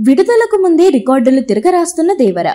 విడుదలకు ముందే రికార్డులు తిరగరాస్తున్న దేవర.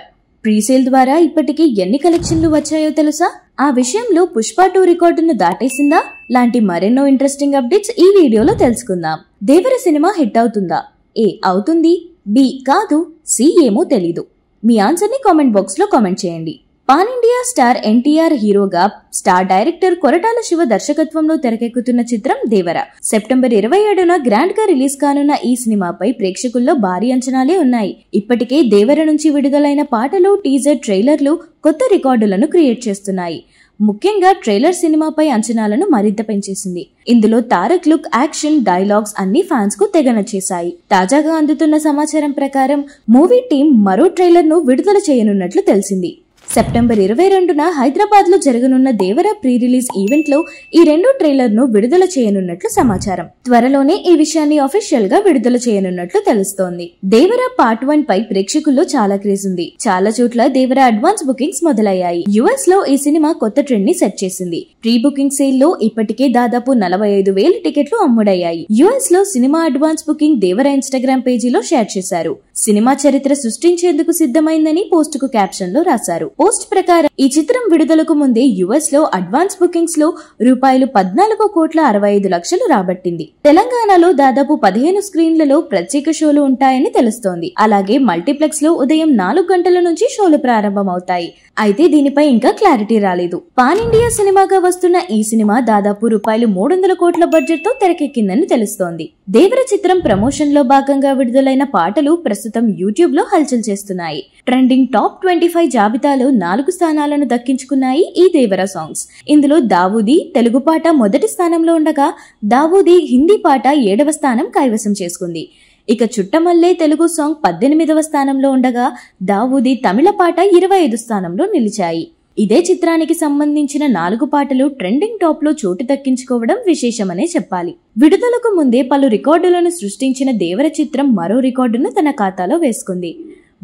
ప్రీసేల్ ద్వారా ఇప్పటికీ ఎన్ని కలెక్షన్లు వచ్చాయో తెలుసా? ఆ విషయంలో పుష్ప 2 రికార్డును దాటేసిందా? లాంటి మరెన్నో ఇంట్రెస్టింగ్ అప్డేట్స్ ఈ వీడియోలో తెలుసుకుందాం. దేవర సినిమా హిట్ అవుతుందా? ఏ అవుతుంది, బి కాదు, సి ఏమో తెలీదు. మీ ఆన్సర్ ని కామెంట్ బాక్స్ లో కామెంట్ చేయండి. పాన్ ఇండియా స్టార్ ఎన్టీఆర్ హీరోగా స్టార్ డైరెక్టర్ కొరటాల శివ దర్శకత్వంలో తెరకెక్కుతున్న చిత్రం దేవర. సెప్టెంబర్ 27న గ్రాండ్ గా రిలీజ్ కానున్న ఈ సినిమాపై ప్రేక్షకుల్లో భారీ అంచనాలే ఉన్నాయి. ఇప్పటికే దేవర నుంచి విడుదలైన పాటలు, టీజర్, ట్రైలర్లు కొత్త రికార్డులను క్రియేట్ చేస్తున్నాయి. ముఖ్యంగా ట్రైలర్ సినిమాపై అంచనాలను మరింత పెంచేసింది. ఇందులో తారక్ లుక్, యాక్షన్, డైలాగ్స్ అన్ని ఫ్యాన్స్ కు తెగ నచ్చేశాయి. తాజాగా అందుతున్న సమాచారం ప్రకారం మూవీ టీం మరో ట్రైలర్ ను విడుదల చేయనున్నట్లు తెలిసింది. సెప్టెంబర్ 22న హైదరాబాద్ లో జరగనున్న దేవర ప్రీ రిలీజ్ ఈవెంట్ లో ఈ 2 ట్రైలర్ ను విడుదల చేయనున్నట్లు సమాచారం. త్వరలోనే ఈ విషయాన్ని అఫీషియల్ గా విడుదల చేయనున్నట్లు తెలుస్తోంది. దేవర పార్ట్ 1 పై ప్రేక్షకుల్లో చాలా క్రేజ్ ఉంది. చాలా చోట్ల దేవర అడ్వాన్స్ బుకింగ్స్ మొదలయ్యాయి. యుఎస్ లో ఈ సినిమా కొత్త ట్రెండ్ ని సెట్ చేసింది. ప్రీ బుకింగ్ సేల్ లో ఇప్పటికే దాదాపు 45,000 టికెట్లు అమ్ముడయ్యాయి. యుఎస్ లో సినిమా అడ్వాన్స్ బుకింగ్ దేవర ఇన్స్టాగ్రామ్ పేజీలో షేర్ చేశారు. సినిమా చరిత్ర సృష్టించేందుకు సిద్ధమైందని పోస్ట్ కు క్యాప్షన్ లో రాశారు. పోస్ట్ ప్రకారం ఈ చిత్రం విడుదలకు ముందే యుఎస్ లో అడ్వాన్స్ బుకింగ్స్ లో రూపాయలు 14,65,00,000 రాబట్టింది. తెలంగాణలో దాదాపు 15 స్క్రీన్లలో ప్రత్యేక షోలు ఉంటాయని తెలుస్తోంది. అలాగే మల్టీప్లెక్స్ లో ఉదయం 4 గంటల నుంచి షోలు ప్రారంభమవుతాయి. అయితే దీనిపై ఇంకా క్లారిటీ రాలేదు. పాన్ ఇండియా సినిమాగా వస్తున్న ఈ సినిమా దాదాపు రూపాయలు 300 కోట్ల బడ్జెట్ తో తెరకెక్కిందని తెలుస్తోంది. దేవర చిత్రం ప్రమోషన్ లో భాగంగా విడుదలైన పాటలు ప్రస్తుతం యూట్యూబ్ లో హల్చల్ చేస్తున్నాయి. ట్రెండింగ్ టాప్ 25 జాబితాలో 4 స్థానాలను దక్కించుకున్నాయి ఈ దేవర సాంగ్స్. ఇందులో దావూదీ తెలుగు పాట మొదటి స్థానంలో ఉండగా, దావూదీ హిందీ పాట 7వ స్థానం కైవసం చేసుకుంది. ఇక చుట్టమల్లే తెలుగు సాంగ్ 18వ స్థానంలో ఉండగా, దావూదీ తమిళ పాట 25 స్థానంలో నిలిచాయి. ఇదే చిత్రానికి సంబంధించిన 4 పాటలు ట్రెండింగ్ టాప్ లో చోటు దక్కించుకోవడం విశేషమనే చెప్పాలి. విడుదలకు ముందే పలు రికార్డులను సృష్టించిన దేవర చిత్రం మరో రికార్డును తన ఖాతాలో వేసుకుంది.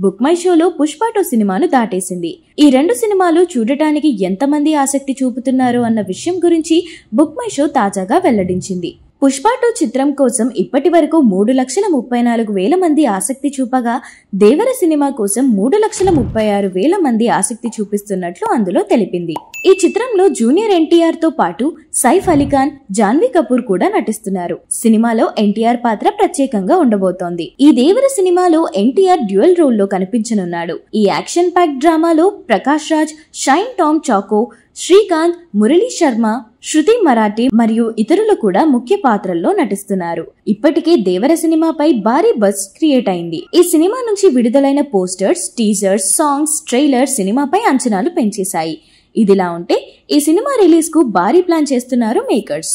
బుక్ మై షోలో పుష్ప 2 సినిమాను దాటేసింది. ఈ 2 సినిమాలు చూడటానికి ఎంతమంది ఆసక్తి చూపుతున్నారో అన్న విషయం గురించి బుక్ మై షో తాజాగా వెల్లడించింది. పుష్ప 2 చిత్రం కోసం ఇప్పటి వరకు 3,34,000 మంది ఆసక్తి చూపగా, దేవర సినిమా కోసం 3,36,000 మంది ఆసక్తి చూపిస్తున్నట్లు అందులో తెలిపింది. ఈ చిత్రంలో జూనియర్ ఎన్టీఆర్ తో పాటు సైఫ్ అలీఖాన్, జాన్వీ కపూర్ కూడా నటిస్తున్నారు. సినిమాలో ఎన్టీఆర్ పాత్ర ప్రత్యేకంగా ఉండబోతోంది. ఈ దేవర సినిమాలో ఎన్టీఆర్ డ్యూయల్ రోల్ లో కనిపించనున్నాడు. ఈ యాక్షన్ ప్యాక్ డ్రామాలో ప్రకాష్ రాజ్, షైన్ టామ్ చాకో, శ్రీకాంత్, మురళీ శర్మ, శృతి మరాఠే మరియు ఇతరులు కూడా ముఖ్య పాత్రల్లో నటిస్తున్నారు. ఇప్పటికే దేవర సినిమాపై భారీ బజ్ క్రియేట్ అయింది. ఈ సినిమా నుంచి విడుదలైన పోస్టర్స్, టీజర్స్, సాంగ్స్, ట్రైలర్ సినిమాపై అంచనాలు పెంచేశాయి. ఇదిలా ఉంటే ఈ సినిమా రిలీజ్ కు భారీ ప్లాన్ చేస్తున్నారు మేకర్స్.